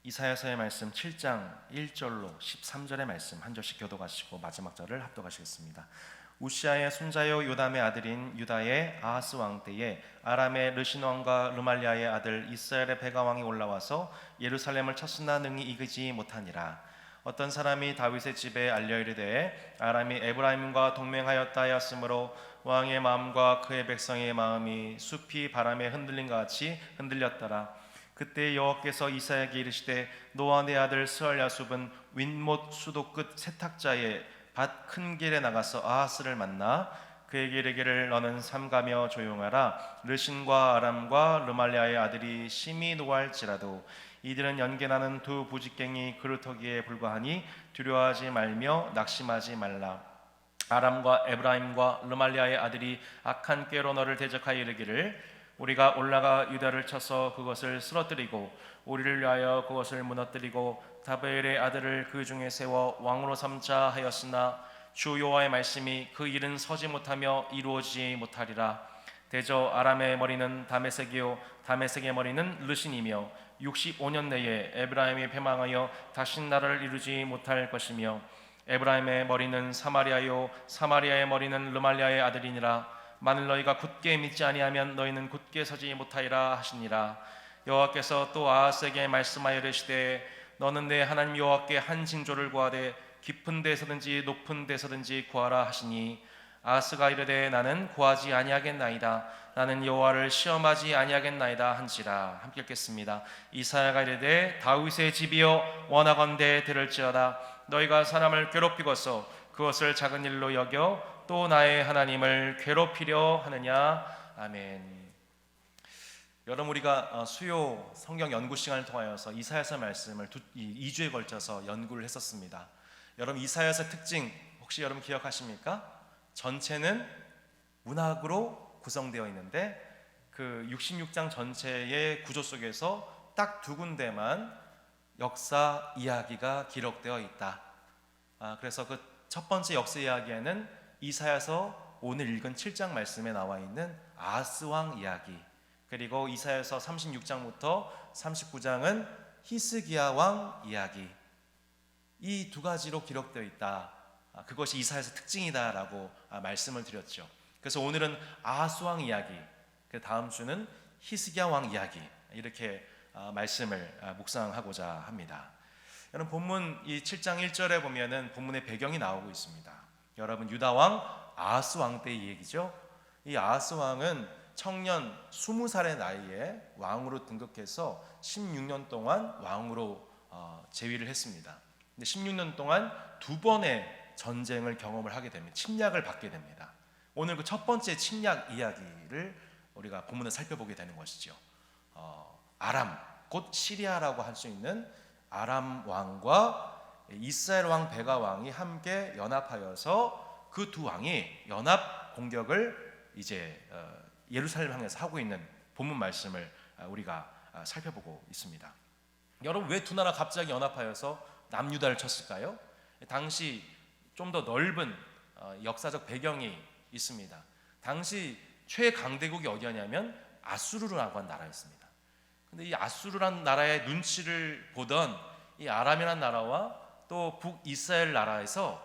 이사야서의 말씀 7장 1절로 13절의 말씀 한 절씩 교독하시고 마지막 절을 합독하시겠습니다. 우시아의 손자요 요담의 아들인 유다의 아하스 왕 때에 아람의 르신 왕과 르말리아의 아들 이스라엘의 베가 왕이 올라와서 예루살렘을 쳤으나 능히 이기지 못하니라. 어떤 사람이 다윗의 집에 알려 이르되 아람이 에브라임과 동맹하였다 하였으므로 왕의 마음과 그의 백성의 마음이 숲이 바람에 흔들린 것 같이 흔들렸더라. 그때 여호와께서 이사야에게 이르시되 너와 내 아들 스알야숲은 윗못 수도 끝 세탁자의 밭 큰 길에 나가서 아하스를 만나 그에게 이르기를 너는 삼가며 조용하라. 르신과 아람과 르말리아의 아들이 심히 노할지라도 이들은 연계나는 두 부직갱이 그루터기에 불과하니 두려워하지 말며 낙심하지 말라. 아람과 에브라임과 르말리아의 아들이 악한 꾀로 너를 대적하여 이르기를 우리가 올라가 유다를 쳐서 그것을 쓰러뜨리고 우리를 위하여 그것을 무너뜨리고 다베엘의 아들을 그 중에 세워 왕으로 삼자 하였으나 주 여호와의 말씀이 그 일은 서지 못하며 이루어지지 못하리라. 대저 아람의 머리는 다메섹이요 다메섹의 머리는 르신이며 65년 내에 에브라임이 패망하여 다시 나라를 이루지 못할 것이며 에브라임의 머리는 사마리아요 사마리아의 머리는 르말리아의 아들이니라. 만일 너희가 굳게 믿지 아니하면 너희는 굳게 서지 못하리라 하시니라. 여호와께서 또 아하스에게 말씀하여 이르시되 너는 내 하나님 여호와께 한 징조를 구하되 깊은 데서든지 높은 데서든지 구하라 하시니 아하스가 이르되 나는 구하지 아니하겠나이다. 나는 여호와를 시험하지 아니하겠나이다 한지라. 함께 읽겠습니다. 이사야가 이르되 다윗의 집이여 원하건대 들을지어다. 너희가 사람을 괴롭히고서 그것을 작은 일로 여겨 또 나의 하나님을 괴롭히려 하느냐. 아멘. 여러분, 우리가 수요 성경 연구 시간을 통하여서 이사야서 말씀을 2주에 걸쳐서 연구를 했었습니다. 여러분, 이사야서 특징 혹시 여러분 기억하십니까? 전체는 문학으로 구성되어 있는데 그 66장 전체의 구조 속에서 딱 두 군데만 역사 이야기가 기록되어 있다. 그래서 그 첫 번째 역사 이야기에는 이사야서 오늘 읽은 7장 말씀에 나와 있는 아하스 왕 이야기, 그리고 이사야서 36장부터 39장은 히스기야 왕 이야기, 이 두 가지로 기록되어 있다. 그것이 이사야서 특징이다라고 말씀을 드렸죠. 그래서 오늘은 아하스 왕 이야기, 그 다음 주는 히스기야 왕 이야기, 이렇게 말씀을 묵상하고자 합니다. 여러분, 본문 이 7장 1절에 보면은 본문의 배경이 나오고 있습니다. 여러분, 유다 왕 아하스 왕 때의 얘기죠. 이 아하스 왕은 청년 20살의 나이에 왕으로 등극해서 16년 동안 왕으로 재위를 했습니다. 근데 16년 동안 두 번의 전쟁을 경험을 하게 됩니다. 침략을 받게 됩니다. 오늘 그 첫 번째 침략 이야기를 우리가 본문에 살펴보게 되는 것이죠. 아람, 곧 시리아라고 할 수 있는 아람 왕과 이스라엘 왕 베가 왕이 함께 연합하여서 그 두 왕이 연합 공격을 이제 예루살렘 향해서 하고 있는 본문 말씀을 우리가 살펴보고 있습니다. 여러분, 왜 두 나라 갑자기 연합하여서 남유다를 쳤을까요? 당시 좀 더 넓은 역사적 배경이 있습니다. 당시 최강대국이 어디였냐면 아수르라고 한 나라였습니다. 근데 이 아수르란 나라의 눈치를 보던 이 아람이란 나라와 또 북이스라엘 나라에서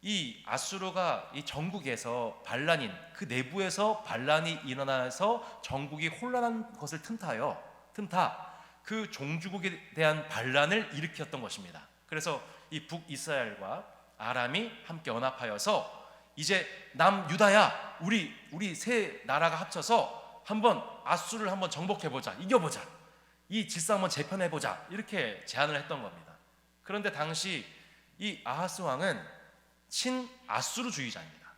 이 아수르가 이 전국에서 반란인 그 내부에서 반란이 일어나서 전국이 혼란한 것을 틈타 그 종주국에 대한 반란을 일으켰던 것입니다. 그래서 이 북이스라엘과 아람이 함께 연합하여서 이제 남유다야, 우리 세 나라가 합쳐서 한번 아수르를 한번 정복해보자, 이겨보자, 이 질서 한번 재편해보자, 이렇게 제안을 했던 겁니다. 그런데 당시 이 아하스 왕은 친아수르주의자입니다.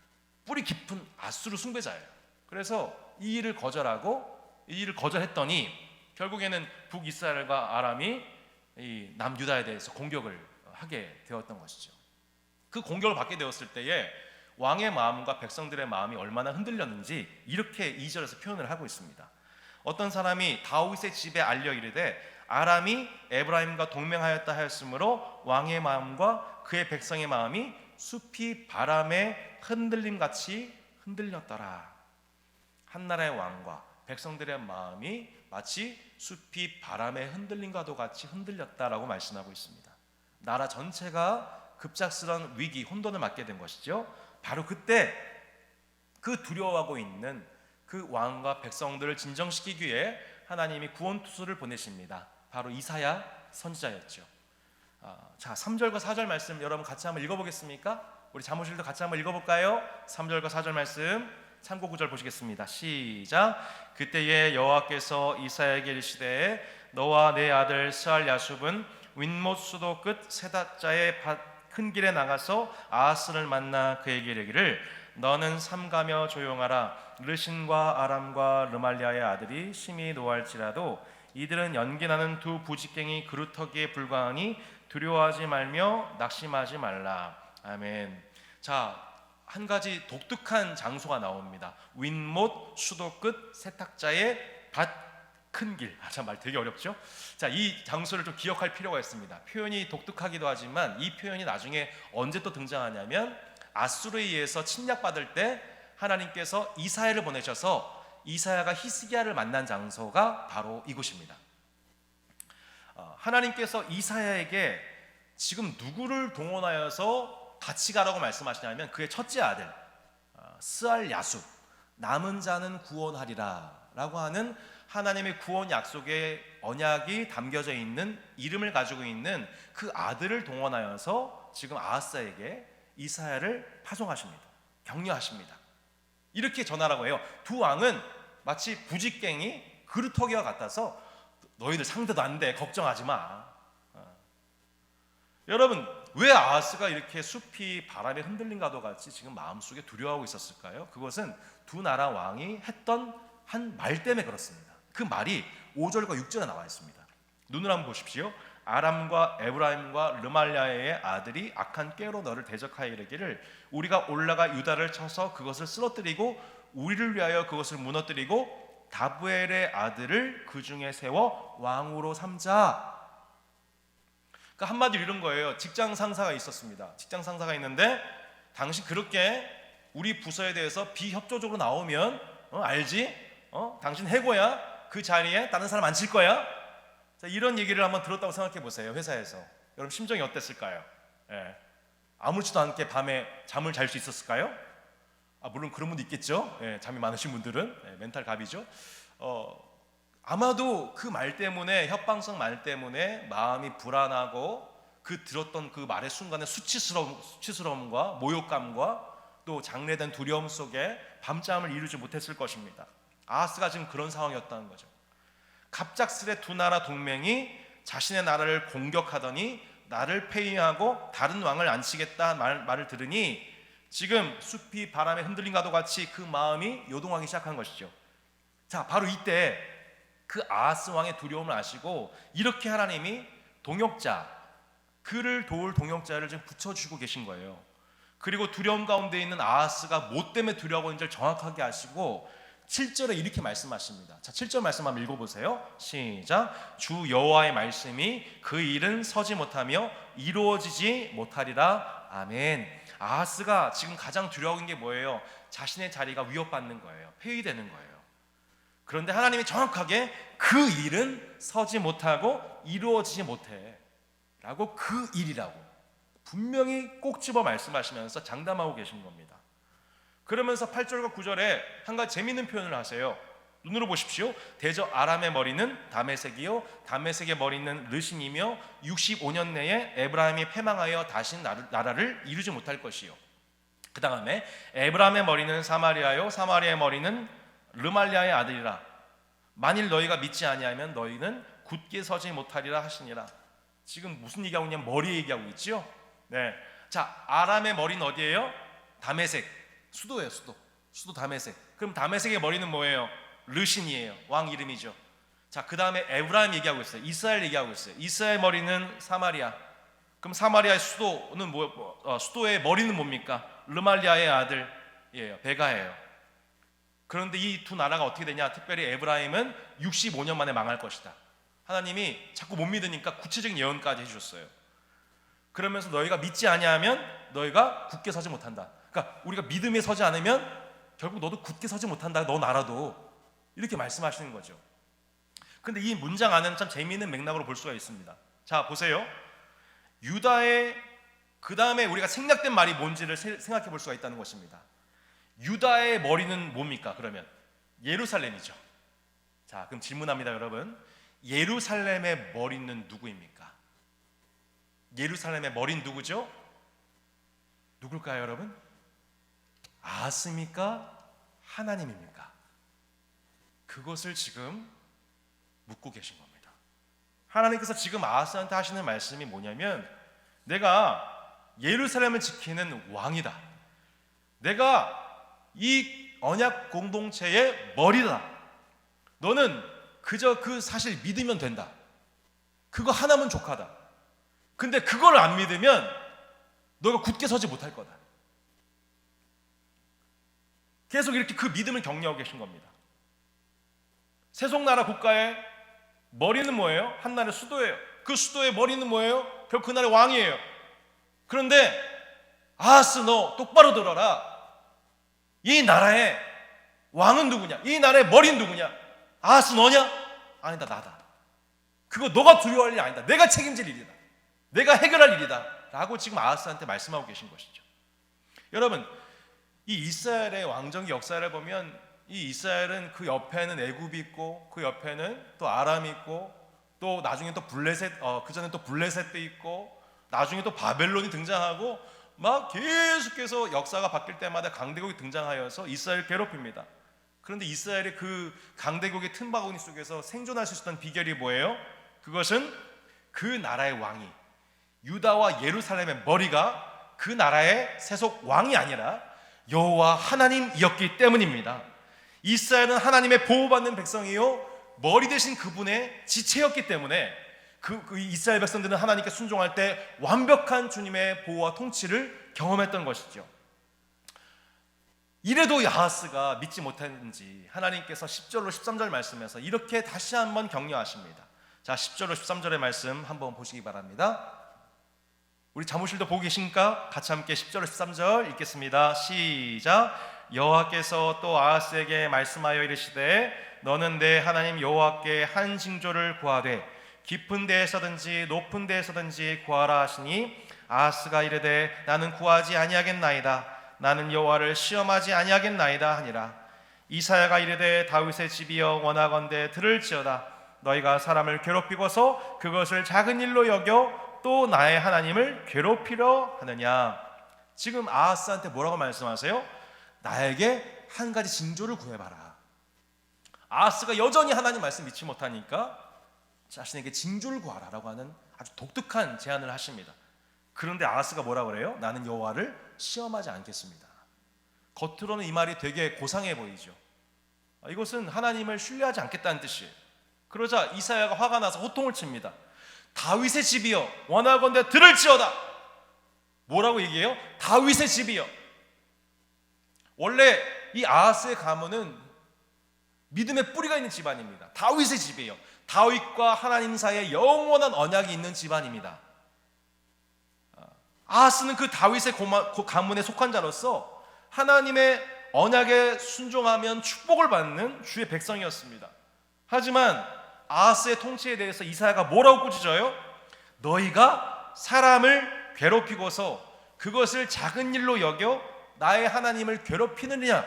뿌리 깊은 아수르 숭배자예요. 그래서 이 일을 거절했더니 결국에는 북이스라엘과 아람이 이 남유다에 대해서 공격을 하게 되었던 것이죠. 그 공격을 받게 되었을 때에 왕의 마음과 백성들의 마음이 얼마나 흔들렸는지 이렇게 2절에서 표현을 하고 있습니다. 어떤 사람이 다윗의 집에 알려 이르되 아람이 에브라임과 동맹하였다 하였으므로 왕의 마음과 그의 백성의 마음이 숲이 바람에 흔들림같이 흔들렸더라. 한 나라의 왕과 백성들의 마음이 마치 숲이 바람에 흔들림과도 같이 흔들렸다라고 말씀하고 있습니다. 나라 전체가 급작스러운 위기, 혼돈을 맞게 된 것이죠. 바로 그때 그 두려워하고 있는 그 왕과 백성들을 진정시키기 위해 하나님이 구원투수를 보내십니다. 바로 이사야 선지자였죠. 자, 3절과 4절 말씀 여러분 같이 한번 읽어보겠습니까? 우리 사무실도 같이 한번 읽어볼까요? 3절과 4절 말씀 참고 구절 보시겠습니다. 시작. 그때에 여호와께서 이사야에게 이르시되 너와 내 아들 스알 야숲은 윗못 수도 끝 세닷자의 큰 길에 나가서 아하스를 만나 그에게 이르기를 너는 삼가며 조용하라. 르신과 아람과 르말리아의 아들이 심히 노할지라도 이들은 연기나는 두 부직갱이 그루터기에 불과하니 두려워하지 말며 낙심하지 말라. 아멘. 자, 한 가지 독특한 장소가 나옵니다. 윗못 수도 끝 세탁자의 밭 큰 길. 참 말 되게 어렵죠? 자, 이 장소를 좀 기억할 필요가 있습니다. 표현이 독특하기도 하지만 이 표현이 나중에 언제 또 등장하냐면 아수르에 의해서 침략받을 때 하나님께서 이사야를 보내셔서 이사야가 히스기야를 만난 장소가 바로 이곳입니다. 하나님께서 이사야에게 지금 누구를 동원하여서 같이 가라고 말씀하시냐면 그의 첫째 아들 스알 야숲, 남은 자는 구원하리라 라고 하는 하나님의 구원 약속의 언약이 담겨져 있는 이름을 가지고 있는 그 아들을 동원하여서 지금 아하스에게 이사야를 파송하십니다. 격려하십니다. 이렇게 전하라고 해요. 두 왕은 마치 부직갱이 그루터기와 같아서 너희들 상대도 안 돼, 걱정하지 마. 여러분, 왜 아하스가 이렇게 숲이 바람에 흔들림과도 같이 지금 마음속에 두려워하고 있었을까요? 그것은 두 나라 왕이 했던 한 말 때문에 그렇습니다. 그 말이 5절과 6절에 나와 있습니다. 눈을 한번 보십시오. 아람과 에브라임과 르말리아의 아들이 악한 꾀로 너를 대적하여 이르기를 우리가 올라가 유다를 쳐서 그것을 쓰러뜨리고 우리를 위하여 그것을 무너뜨리고 다부엘의 아들을 그 중에 세워 왕으로 삼자. 그러니까 한마디로 이런 거예요. 직장 상사가 있었습니다. 직장 상사가 있는데 당신 그렇게 우리 부서에 대해서 비협조적으로 나오면 알지? 당신 해고야. 그 자리에 다른 사람 안 칠 거야. 자, 이런 얘기를 한번 들었다고 생각해 보세요. 회사에서 여러분 심정이 어땠을까요? 아무렇지도 않게 밤에 잠을 잘 수 있었을까요? 물론 그런 분도 있겠죠. 잠이 많으신 분들은 멘탈 갑이죠. 아마도 그 말 때문에 협박성 말 때문에 마음이 불안하고 그 들었던 그 말의 순간에 수치스러움과 모욕감과 또 장래된 두려움 속에 밤잠을 이루지 못했을 것입니다. 아하스가 지금 그런 상황이었다는 거죠. 갑작스레 두 나라 동맹이 자신의 나라를 공격하더니 나를 폐위하고 다른 왕을 앉히겠다 말을 들으니 지금 숲이 바람에 흔들림과도 같이 그 마음이 요동하기 시작한 것이죠. 자, 바로 이때 그 아하스 왕의 두려움을 아시고 이렇게 하나님이 동역자, 그를 도울 동역자를 지금 붙여주고 계신 거예요. 그리고 두려움 가운데 있는 아하스가 뭐 때문에 두려워하고 있는지를 정확하게 아시고 7절에 이렇게 말씀하십니다. 자, 7절 말씀 한번 읽어보세요. 시작. 주 여호와의 말씀이 그 일은 서지 못하며 이루어지지 못하리라. 아멘. 아하스가 지금 가장 두려워하는 게 뭐예요? 자신의 자리가 위협받는 거예요. 폐위되는 거예요. 그런데 하나님이 정확하게 그 일은 서지 못하고 이루어지지 못해 라고 그 일이라고 분명히 꼭 집어 말씀하시면서 장담하고 계신 겁니다. 그러면서 8절과 9절에 한 가지 재미있는 표현을 하세요. 눈으로 보십시오. 대저 아람의 머리는 다메섹이요 다메섹의 머리는 르신이며 65년 내에 에브라임이 패망하여 다시 나라를 이루지 못할 것이요. 그 다음에 에브라임의 머리는 사마리아요 사마리아의 머리는 르말리아의 아들이라. 만일 너희가 믿지 아니하면 너희는 굳게 서지 못하리라 하시니라. 지금 무슨 얘기하고 있냐면 머리 얘기하고 있죠. 네. 자, 아람의 머리는 어디예요? 다메섹. 수도예요. 수도 다메섹. 그럼 다메섹의 머리는 뭐예요? 르신이에요. 왕 이름이죠. 자, 그 다음에 에브라임 얘기하고 있어요. 이스라엘 얘기하고 있어요. 이스라엘 머리는 사마리아. 그럼 사마리아의 수도는 수도의 머리는 뭡니까? 르말리아의 아들이에요. 베가예요. 그런데 이 두 나라가 어떻게 되냐? 특별히 에브라임은 65년 만에 망할 것이다. 하나님이 자꾸 못 믿으니까 구체적인 예언까지 해주셨어요. 그러면서 너희가 믿지 아니하면 너희가 굳게 서지 못한다. 그러니까 우리가 믿음에 서지 않으면 결국 너도 굳게 서지 못한다. 너 나라도. 이렇게 말씀하시는 거죠. 근데 이 문장 안에는 참 재미있는 맥락으로 볼 수가 있습니다. 자, 보세요. 유다의, 그 다음에 우리가 생략된 말이 뭔지를 생각해 볼 수가 있다는 것입니다. 유다의 머리는 뭡니까? 그러면 예루살렘이죠. 자, 그럼 질문합니다, 여러분. 예루살렘의 머리는 누구입니까? 예루살렘의 머리는 누구죠? 누굴까요, 여러분? 아하스입니까? 하나님입니까? 그것을 지금 묻고 계신 겁니다. 하나님께서 지금 아하스한테 하시는 말씀이 뭐냐면, 내가 예루살렘을 지키는 왕이다. 내가 이 언약 공동체의 머리다. 너는 그저 그 사실 믿으면 된다. 그거 하나면 족하다. 근데 그걸 안 믿으면 너가 굳게 서지 못할 거다. 계속 이렇게 그 믿음을 격려하고 계신 겁니다. 세속나라 국가의 머리는 뭐예요? 한 나라의 수도예요. 그 수도의 머리는 뭐예요? 결국 그 나라의 왕이에요. 그런데 아하스, 너 똑바로 들어라. 이 나라의 왕은 누구냐? 이 나라의 머리는 누구냐? 아하스 너냐? 아니다, 나다. 그거 너가 두려워할 일이 아니다. 내가 책임질 일이다. 내가 해결할 일이다. 라고 지금 아하스한테 말씀하고 계신 것이죠. 여러분, 이 이스라엘의 왕정기 역사를 보면 이 이스라엘은 그 옆에는 애굽이 있고 그 옆에는 또 아람이 있고 또 나중에 또 블레셋, 그 전에 또 블레셋도 있고 나중에 또 바벨론이 등장하고 막 계속해서 역사가 바뀔 때마다 강대국이 등장하여서 이스라엘을 괴롭힙니다. 그런데 이스라엘의 그 강대국의 틈바구니 속에서 생존할 수 있었던 비결이 뭐예요? 그것은 그 나라의 왕이, 유다와 예루살렘의 머리가 그 나라의 세속 왕이 아니라 여호와 하나님이었기 때문입니다. 이스라엘은 하나님의 보호받는 백성이요, 머리 대신 그분의 지체였기 때문에 그 이스라엘 백성들은 하나님께 순종할 때 완벽한 주님의 보호와 통치를 경험했던 것이죠. 이래도 야하스가 믿지 못했는지 하나님께서 10절로 13절 말씀에서 이렇게 다시 한번 격려하십니다. 자, 10절로 13절의 말씀 한번 보시기 바랍니다. 우리 사무실도 보고 계십니까? 같이 함께 10절로 13절 읽겠습니다. 시작. 여호와께서 또 아하스에게 말씀하여 이르시되 너는 내 하나님 여호와께 한 징조를 구하되 깊은 데에서든지 높은 데에서든지 구하라 하시니 아하스가 이르되 나는 구하지 아니하겠나이다. 나는 여호와를 시험하지 아니하겠나이다 하니라. 이사야가 이르되 다윗의 집이여 원하건대 들을지어다. 너희가 사람을 괴롭히고서 그것을 작은 일로 여겨 또 나의 하나님을 괴롭히려 하느냐. 지금 아하스한테 뭐라고 말씀하세요? 나에게 한 가지 징조를 구해봐라. 아하스가 여전히 하나님 말씀 믿지 못하니까 자신에게 징조를 구하라라고 하는 아주 독특한 제안을 하십니다. 그런데 아하스가 뭐라 그래요? 나는 여호와를 시험하지 않겠습니다. 겉으로는 이 말이 되게 고상해 보이죠. 이것은 하나님을 신뢰하지 않겠다는 뜻이에요. 그러자 이사야가 화가 나서 호통을 칩니다. 다윗의 집이여 원하건대 들을지어다. 뭐라고 얘기해요? 다윗의 집이여. 원래 이 아하스의 가문은 믿음의 뿌리가 있는 집안입니다. 다윗의 집이에요. 다윗과 하나님 사이에 영원한 언약이 있는 집안입니다. 아하스는 그 다윗의 가문에 속한 자로서 하나님의 언약에 순종하면 축복을 받는 주의 백성이었습니다. 하지만 아하스의 통치에 대해서 이사야가 뭐라고 꾸짖어요? 너희가 사람을 괴롭히고서 그것을 작은 일로 여겨 나의 하나님을 괴롭히느냐.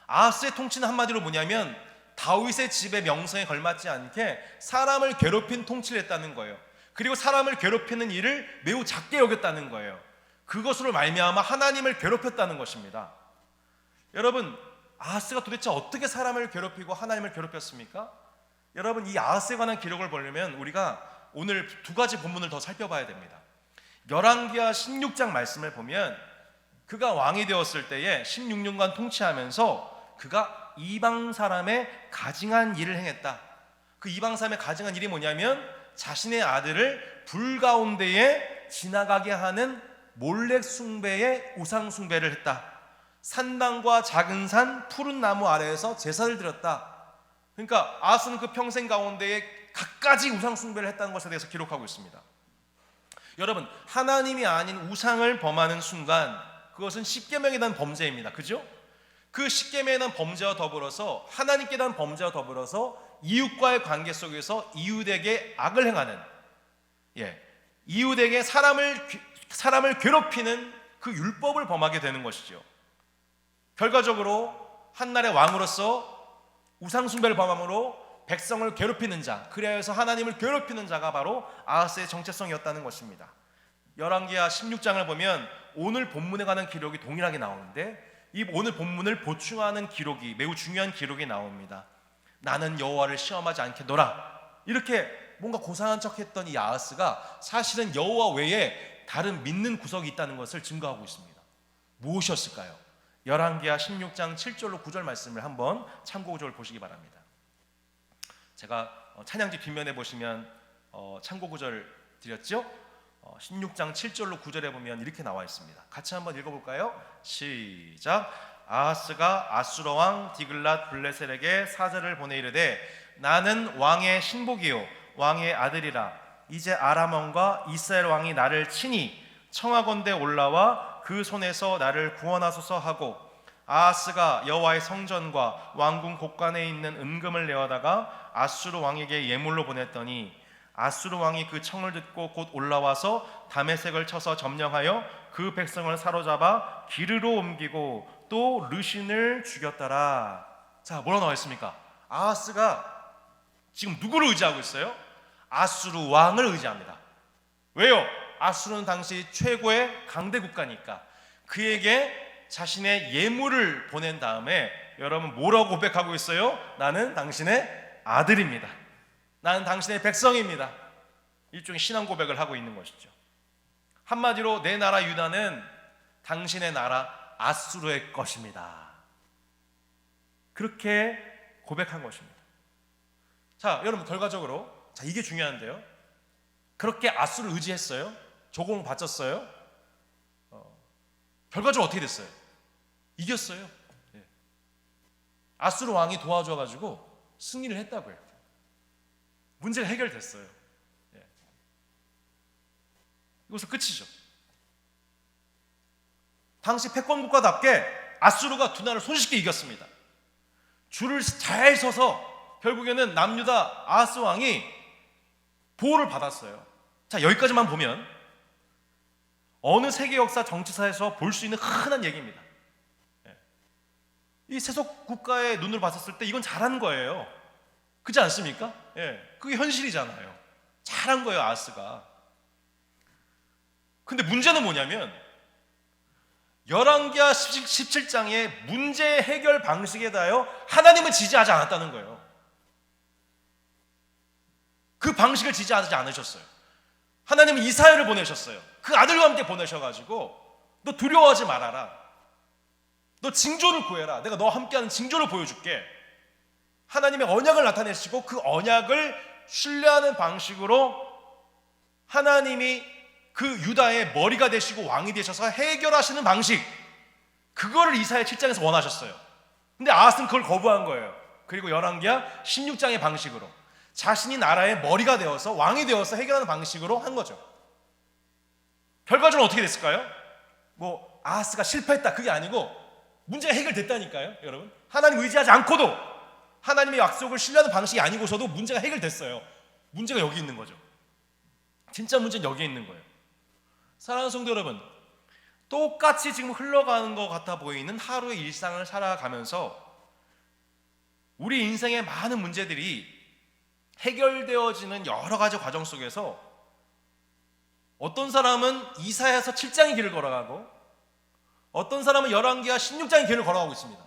아하스의 통치는 한마디로 뭐냐면 다윗의 집의 명성에 걸맞지 않게 사람을 괴롭힌 통치를 했다는 거예요. 그리고 사람을 괴롭히는 일을 매우 작게 여겼다는 거예요. 그것으로 말미암아 하나님을 괴롭혔다는 것입니다. 여러분, 아하스가 도대체 어떻게 사람을 괴롭히고 하나님을 괴롭혔습니까? 여러분, 이 아하스에 관한 기록을 보려면 우리가 오늘 두 가지 본문을 더 살펴봐야 됩니다. 열왕기하 16장 말씀을 보면 그가 왕이 되었을 때에 16년간 통치하면서 그가 이방 사람의 가증한 일을 행했다. 그 이방 사람의 가증한 일이 뭐냐면 자신의 아들을 불 가운데에 지나가게 하는 몰렉 숭배의 우상 숭배를 했다. 산당과 작은 산 푸른 나무 아래에서 제사를 드렸다. 그러니까 아하스는 그 평생 가운데에 갖가지 우상 숭배를 했다는 것에 대해서 기록하고 있습니다. 여러분, 하나님이 아닌 우상을 범하는 순간 그것은 십계명에 대한 범죄입니다. 그죠? 그 십계명에 대한 범죄와 더불어서 하나님께 대한 범죄와 더불어서 이웃과의 관계 속에서 이웃에게 악을 행하는, 이웃에게 사람을 괴롭히는 그 율법을 범하게 되는 것이죠. 결과적으로 한날의 왕으로서 우상숭배를 범함으로 백성을 괴롭히는 자, 그리하여서 하나님을 괴롭히는 자가 바로 아하스의 정체성이었다는 것입니다. 열왕기하 16장을 보면 오늘 본문에 관한 기록이 동일하게 나오는데, 이 오늘 본문을 보충하는 기록이, 매우 중요한 기록이 나옵니다. 나는 여호와를 시험하지 않겠노라, 이렇게 뭔가 고상한 척했던 이 아하스가 사실은 여호와 외에 다른 믿는 구석이 있다는 것을 증거하고 있습니다. 무엇이었을까요? 열왕기하 16장 7절로 9절 말씀을 한번 참고 구절을 보시기 바랍니다. 제가 찬양지 뒷면에 보시면 참고 구절 드렸죠? 16장 7절로 9절에 보면 이렇게 나와 있습니다. 같이 한번 읽어볼까요? 시작. 아하스가 아수르 왕 디글랏 블레셀에게 사절을 보내 이르되 나는 왕의 신복이요 왕의 아들이라. 이제 아람 왕과 이스라엘 왕이 나를 치니 청하건대 올라와 그 손에서 나를 구원하소서 하고, 아하스가 여호와의 성전과 왕궁 곳간에 있는 은금을 내어다가 아수르 왕에게 예물로 보냈더니 아수르 왕이 그 청을 듣고 곧 올라와서 다메섹을 쳐서 점령하여 그 백성을 사로잡아 기르로 옮기고 또 르신을 죽였더라. 자, 뭐라고 나와 있습니까? 아하스가 지금 누구를 의지하고 있어요? 아수르 왕을 의지합니다. 왜요? 아수르는 당시 최고의 강대 국가니까. 그에게 자신의 예물을 보낸 다음에 여러분 뭐라고 고백하고 있어요? 나는 당신의 아들입니다. 나는 당신의 백성입니다. 일종의 신앙 고백을 하고 있는 것이죠. 한마디로 내 나라 유다는 당신의 나라 아수르의 것입니다. 그렇게 고백한 것입니다. 자, 여러분 결과적으로, 자, 이게 중요한데요. 그렇게 아수르를 의지했어요. 조공을 바쳤어요. 결과적으로 어떻게 됐어요? 이겼어요. 아수르 왕이 도와줘가지고 승리를 했다고요. 문제가 해결됐어요. 이것은 끝이죠. 당시 패권 국가답게 아수르가 두 나라를 손쉽게 이겼습니다. 줄을 잘 서서 결국에는 남유다 아하스 왕이 보호를 받았어요. 자, 여기까지만 보면 어느 세계 역사 정치사에서 볼 수 있는 흔한 얘기입니다. 이 세속 국가의 눈으로 봤었을 때 이건 잘한 거예요. 그렇지 않습니까? 그게 현실이잖아요. 잘한 거예요, 아하스가. 근데 문제는 뭐냐면 열왕기하 17장의 문제 해결 방식에 대하여 하나님은 지지하지 않았다는 거예요. 그 방식을 지지하지 않으셨어요. 하나님은 이사야를 보내셨어요. 그 아들과 함께 보내셔가지고 너 두려워하지 말아라. 너 징조를 구해라. 내가 너와 함께하는 징조를 보여줄게. 하나님의 언약을 나타내시고 그 언약을 신뢰하는 방식으로 하나님이 그 유다의 머리가 되시고 왕이 되셔서 해결하시는 방식, 그거를 이사야 7장에서 원하셨어요. 근데 아하스는 그걸 거부한 거예요. 그리고 열왕기하 16장의 방식으로 자신이 나라의 머리가 되어서 왕이 되어서 해결하는 방식으로 한 거죠. 결과적으로 어떻게 됐을까요? 뭐 아하스가 실패했다 그게 아니고 문제가 해결됐다니까요. 여러분, 하나님 의지하지 않고도 하나님의 약속을 신뢰하는 방식이 아니고서도 문제가 해결됐어요. 문제가 여기 있는 거죠. 진짜 문제는 여기 있는 거예요. 사랑하는 성도 여러분, 똑같이 지금 흘러가는 것 같아 보이는 하루의 일상을 살아가면서 우리 인생의 많은 문제들이 해결되어지는 여러 가지 과정 속에서 어떤 사람은 이사야서 7장의 길을 걸어가고 어떤 사람은 열왕기하 16장의 길을 걸어가고 있습니다.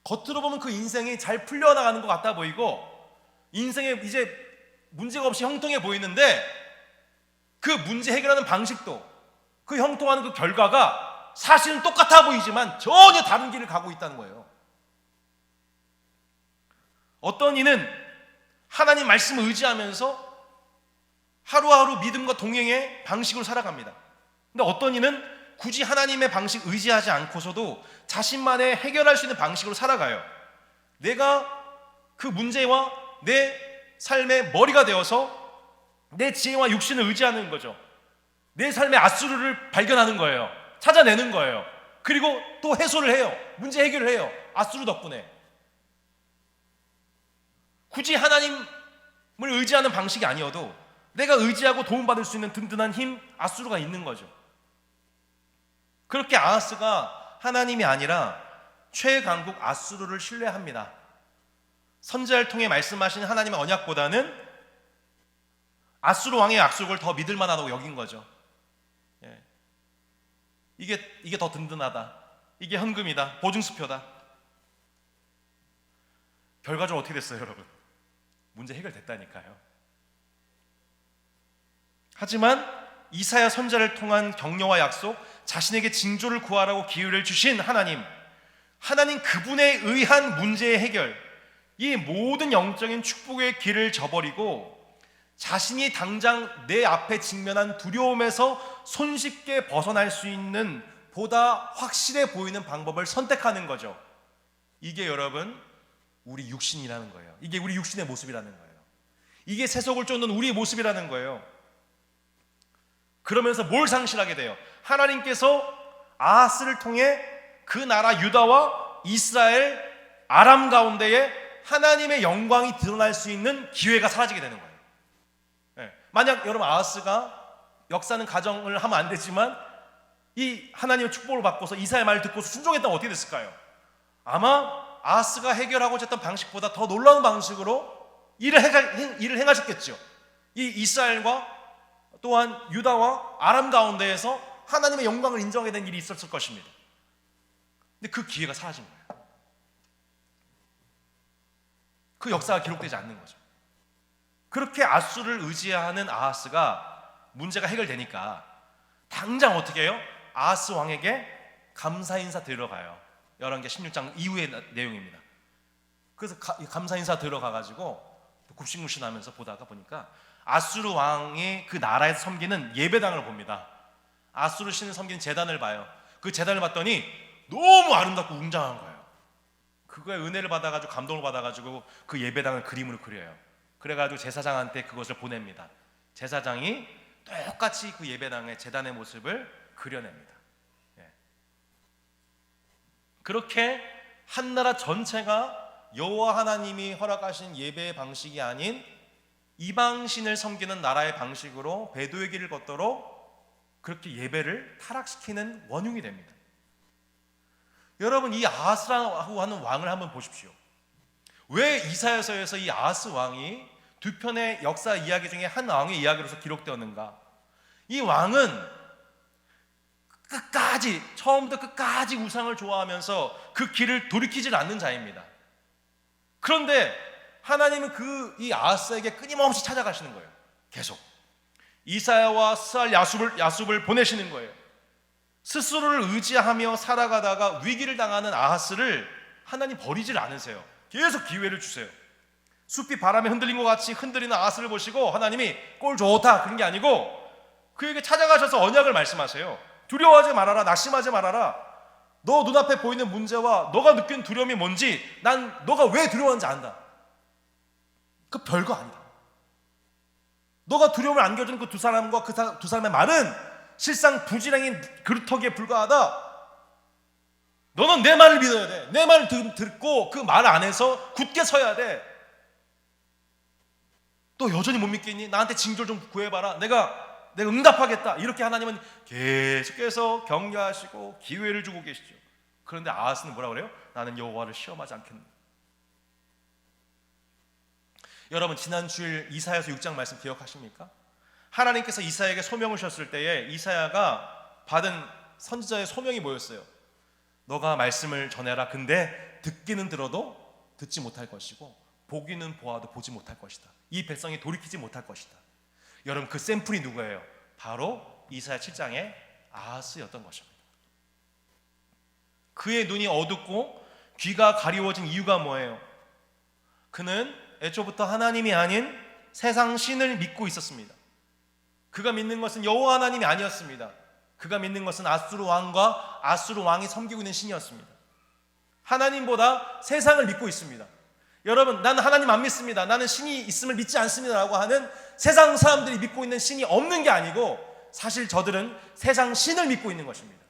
겉으로 보면 그 인생이 잘 풀려나가는 것 같아 보이고 인생에 이제 문제가 없이 형통해 보이는데 그 문제 해결하는 방식도 그 형통하는 그 결과가 사실은 똑같아 보이지만 전혀 다른 길을 가고 있다는 거예요. 어떤 이는 하나님 말씀을 의지하면서 하루하루 믿음과 동행의 방식으로 살아갑니다. 근데 어떤 이는 굳이 하나님의 방식 의지하지 않고서도 자신만의 해결할 수 있는 방식으로 살아가요. 내가 그 문제와 내 삶의 머리가 되어서 내 지혜와 육신을 의지하는 거죠. 내 삶의 아수르를 발견하는 거예요. 찾아내는 거예요. 그리고 또 해소를 해요. 문제 해결을 해요. 아수르 덕분에. 굳이 하나님을 의지하는 방식이 아니어도 내가 의지하고 도움받을 수 있는 든든한 힘, 아수르가 있는 거죠. 그렇게 아하스가 하나님이 아니라 최강국 아수르를 신뢰합니다. 선지자를 통해 말씀하신 하나님의 언약보다는 아수르 왕의 약속을 더 믿을 만하다고 여긴 거죠. 이게 더 든든하다. 이게 헌금이다. 보증수표다. 결과적으로 어떻게 됐어요, 여러분? 문제 해결됐다니까요. 하지만 이사야 선지자를 통한 격려와 약속, 자신에게 징조를 구하라고 기회를 주신 하나님 그분에 의한 문제의 해결, 이 모든 영적인 축복의 길을 저버리고 자신이 당장 내 앞에 직면한 두려움에서 손쉽게 벗어날 수 있는 보다 확실해 보이는 방법을 선택하는 거죠. 이게 여러분 우리 육신이라는 거예요. 이게 우리 육신의 모습이라는 거예요. 이게 세속을 쫓는 우리의 모습이라는 거예요. 그러면서 뭘 상실하게 돼요? 하나님께서 아하스를 통해 그 나라 유다와 이스라엘, 아람 가운데에 하나님의 영광이 드러날 수 있는 기회가 사라지게 되는 거예요. 만약 여러분 아하스가 역사는 가정을 하면 안 되지만 이 하나님의 축복을 받고서 이사야의 말을 듣고서 순종했다면 어떻게 됐을까요? 아마 아하스가 해결하고자 했던 방식보다 더 놀라운 방식으로 일을 행하셨겠죠. 이 이스라엘과 또한 유다와 아람 가운데에서 하나님의 영광을 인정하게 된 일이 있었을 것입니다. 근데 그 기회가 사라진 거예요. 그 역사가 기록되지 않는 거죠. 그렇게 아수를 의지하는 아하스가 문제가 해결되니까 당장 어떻게 해요? 아하스 왕에게 감사 인사 드리러 가요. 열왕기하 16장 이후의 내용입니다. 그래서 감사 인사 들어가가지고 굽신굽신하면서 보니까 아수르 왕이 그 나라에서 섬기는 예배당을 봅니다. 아수르 신을 섬기는 제단을 봐요. 그 제단을 봤더니 너무 아름답고 웅장한 거예요. 그거에 은혜를 받아가지고 감동을 받아가지고 그 예배당을 그림으로 그려요. 그래가지고 제사장한테 그것을 보냅니다. 제사장이 똑같이 그 예배당의 제단의 모습을 그려냅니다. 그렇게 한 나라 전체가 여호와 하나님이 허락하신 예배의 방식이 아닌 이방신을 섬기는 나라의 방식으로 배도의 길을 걷도록 그렇게 예배를 타락시키는 원흉이 됩니다. 여러분, 이 아하스라고 하는 왕을 한번 보십시오. 왜 이사야서에서 이 아하스 왕이 두 편의 역사 이야기 중에 한 왕의 이야기로서 기록되었는가? 이 왕은 끝까지, 처음부터 끝까지 우상을 좋아하면서 그 길을 돌이키질 않는 자입니다. 그런데 하나님은 이 아하스에게 끊임없이 찾아가시는 거예요. 계속 이사야와 스알 야숲을 보내시는 거예요. 스스로를 의지하며 살아가다가 위기를 당하는 아하스를 하나님 버리질 않으세요. 계속 기회를 주세요. 숲이 바람에 흔들린 것 같이 흔들리는 아하스를 보시고 하나님이 꼴 좋다 그런 게 아니고 그에게 찾아가셔서 언약을 말씀하세요. 두려워하지 말아라. 낙심하지 말아라. 너 눈앞에 보이는 문제와 너가 느낀 두려움이 뭔지 난 너가 왜 두려워하는지 안다. 그 별거 아니다. 너가 두려움을 안겨주는 그 두 사람과 그 두 사람의 말은 실상 부지런히 그루터기에 불과하다. 너는 내 말을 믿어야 돼. 내 말을 듣고 그 말 안에서 굳게 서야 돼. 또 여전히 못 믿겠니? 나한테 징조를 좀 구해봐라. 내가 응답하겠다. 이렇게 하나님은 계속해서 격려하시고 기회를 주고 계시죠. 그런데 아하스는 뭐라 그래요? 나는 여호와를 시험하지 않겠노. 여러분, 지난 주일 이사야서 6장 말씀 기억하십니까? 하나님께서 이사야에게 소명을 주셨을 때에 이사야가 받은 선지자의 소명이 뭐였어요? 너가 말씀을 전해라. 근데 듣기는 들어도 듣지 못할 것이고 보기는 보아도 보지 못할 것이다. 이 백성이 돌이키지 못할 것이다. 여러분, 그 샘플이 누구예요? 바로 이사야 7장의 아하스였던 것입니다. 그의 눈이 어둡고 귀가 가리워진 이유가 뭐예요? 그는 애초부터 하나님이 아닌 세상 신을 믿고 있었습니다. 그가 믿는 것은 여호와 하나님이 아니었습니다. 그가 믿는 것은 아수르 왕과 아수르 왕이 섬기고 있는 신이었습니다. 하나님보다 세상을 믿고 있습니다. 여러분, 나는 하나님 안 믿습니다. 나는 신이 있음을 믿지 않습니다 라고 하는 세상 사람들이 믿고 있는 신이 없는 게 아니고 사실 저들은 세상 신을 믿고 있는 것입니다.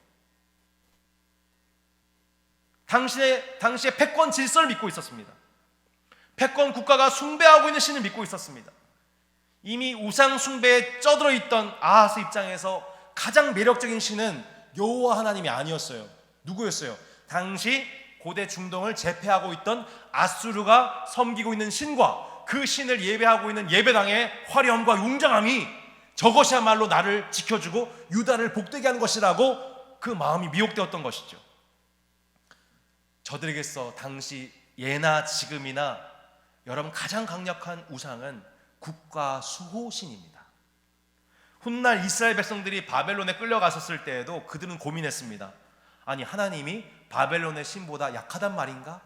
당시에 패권 질서를 믿고 있었습니다. 패권 국가가 숭배하고 있는 신을 믿고 있었습니다. 이미 우상 숭배에 쩌들어 있던 아하스 입장에서 가장 매력적인 신은 여호와 하나님이 아니었어요. 누구였어요? 당시 고대 중동을 제패하고 있던 아수르가 섬기고 있는 신과 그 신을 예배하고 있는 예배당의 화려함과 웅장함이 저것이야말로 나를 지켜주고 유다를 복되게 하는 것이라고 그 마음이 미혹되었던 것이죠. 저들에게서 당시 예나 지금이나 여러분 가장 강력한 우상은 국가 수호신입니다. 훗날 이스라엘 백성들이 바벨론에 끌려갔었을 때에도 그들은 고민했습니다. 아니, 하나님이 바벨론의 신보다 약하단 말인가?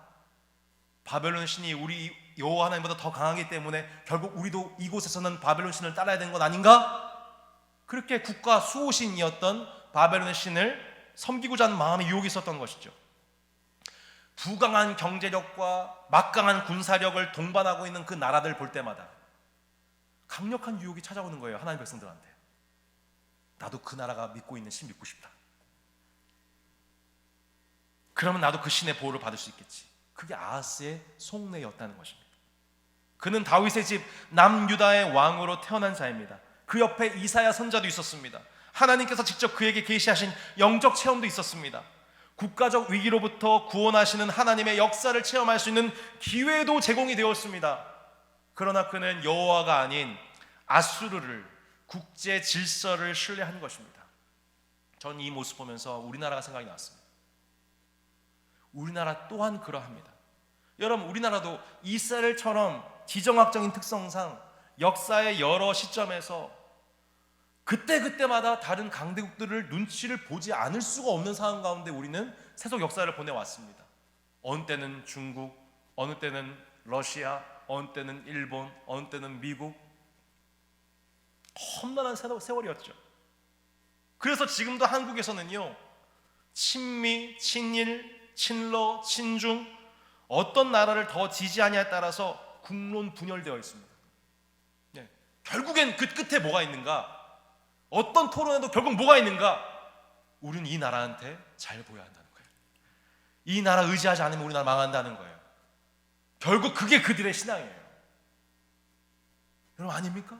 바벨론 신이 우리 여호와 하나님보다 더 강하기 때문에 결국 우리도 이곳에서는 바벨론 신을 따라야 되는 것 아닌가? 그렇게 국가 수호신이었던 바벨론의 신을 섬기고자 하는 마음의 유혹이 있었던 것이죠. 부강한 경제력과 막강한 군사력을 동반하고 있는 그 나라들 볼 때마다 강력한 유혹이 찾아오는 거예요. 하나님 백성들한테. 나도 그 나라가 믿고 있는 신 믿고 싶다. 그러면 나도 그 신의 보호를 받을 수 있겠지. 그게 아하스의 속내였다는 것입니다. 그는 다윗의 집 남유다의 왕으로 태어난 자입니다. 그 옆에 이사야 선자도 있었습니다. 하나님께서 직접 그에게 계시하신 영적 체험도 있었습니다. 국가적 위기로부터 구원하시는 하나님의 역사를 체험할 수 있는 기회도 제공이 되었습니다. 그러나 그는 여호와가 아닌 아수르를, 국제 질서를 신뢰한 것입니다. 전 이 모습 보면서 우리나라가 생각이 났습니다. 우리나라 또한 그러합니다. 여러분, 우리나라도 이스라엘처럼 지정학적인 특성상 역사의 여러 시점에서 그때그때마다 다른 강대국들을 눈치를 보지 않을 수가 없는 상황 가운데 우리는 세속 역사를 보내왔습니다. 어느 때는 중국, 어느 때는 러시아, 어느 때는 일본, 어느 때는 미국. 험난한 세월이었죠. 그래서 지금도 한국에서는요, 친미, 친일, 친러, 친중 어떤 나라를 더 지지하냐에 따라서 국론 분열되어 있습니다. 네. 결국엔 그 끝에 뭐가 있는가? 어떤 토론에도 결국 뭐가 있는가? 우리는 이 나라한테 잘 보여야 한다는 거예요. 이 나라 의지하지 않으면 우리나라 망한다는 거예요. 결국 그게 그들의 신앙이에요. 여러분, 아닙니까?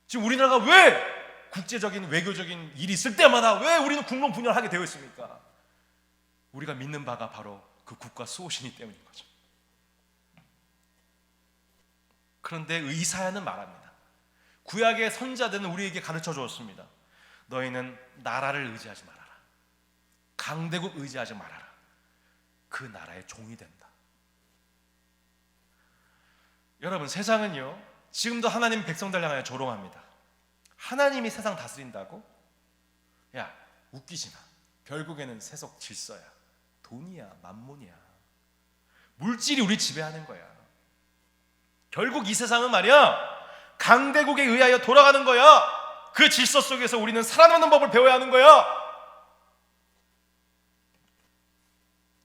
지금 우리나라가 왜 국제적인 외교적인 일이 있을 때마다 왜 우리는 국론 분열하게 되어 있습니까? 우리가 믿는 바가 바로 그 국가 수호신이 때문인 거죠. 그런데 이사야는 말합니다. 구약의 선자들은 우리에게 가르쳐 주었습니다. 너희는 나라를 의지하지 말아라. 강대국 의지하지 말아라. 그 나라의 종이 된다. 여러분, 세상은요, 지금도 하나님 백성들 향하여 조롱합니다. 하나님이 세상 다스린다고? 야, 웃기지 마. 결국에는 세속 질서야. 돈이야, 만몬이야. 물질이 우리 지배하는 거야. 결국 이 세상은 말이야, 강대국에 의하여 돌아가는 거야. 그 질서 속에서 우리는 살아남는 법을 배워야 하는 거야.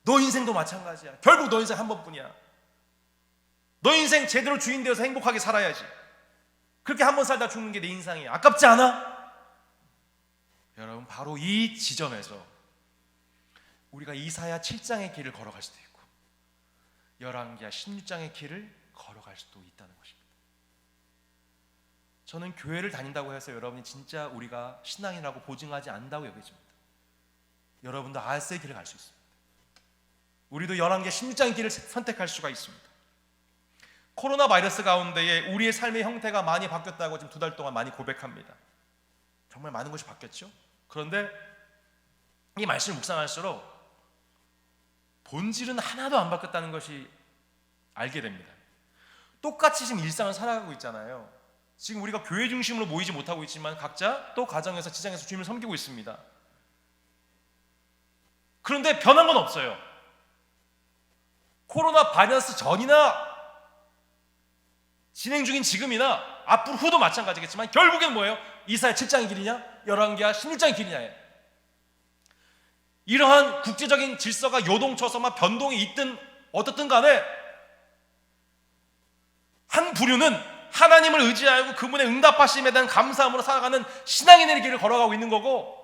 너 인생도 마찬가지야. 결국 너 인생 한 번뿐이야. 너 인생 제대로 주인 되어서 행복하게 살아야지. 그렇게 한 번 살다 죽는 게 내 인생이야. 아깝지 않아? 여러분, 바로 이 지점에서 우리가 이사야 7장의 길을 걸어갈 수도 있고 열왕기야 16장의 길을 걸어갈 수도 있다는 것입니다. 저는 교회를 다닌다고 해서 여러분이 진짜 우리가 신앙이라고 보증하지 않는다고 여겨집니다. 여러분도 아하스의 길을 갈 수 있습니다. 우리도 열왕기야 16장의 길을 선택할 수가 있습니다. 코로나 바이러스 가운데에 우리의 삶의 형태가 많이 바뀌었다고 지금 2달 동안 많이 고백합니다. 정말 많은 것이 바뀌었죠. 그런데 이 말씀을 묵상할수록 본질은 하나도 안 바뀌었다는 것이 알게 됩니다. 똑같이 지금 일상을 살아가고 있잖아요. 지금 우리가 교회 중심으로 모이지 못하고 있지만 각자 또 가정에서 직장에서 주님을 섬기고 있습니다. 그런데 변한 건 없어요. 코로나 바이러스 전이나 진행 중인 지금이나 앞으로 후도 마찬가지겠지만 결국엔 뭐예요? 이사야 7장의 길이냐? 열왕기야 16장의 길이냐예요. 이러한 국제적인 질서가 요동쳐서만 변동이 있든 어떻든 간에 한 부류는 하나님을 의지하고 그분의 응답하심에 대한 감사함으로 살아가는 신앙인의 길을 걸어가고 있는 거고,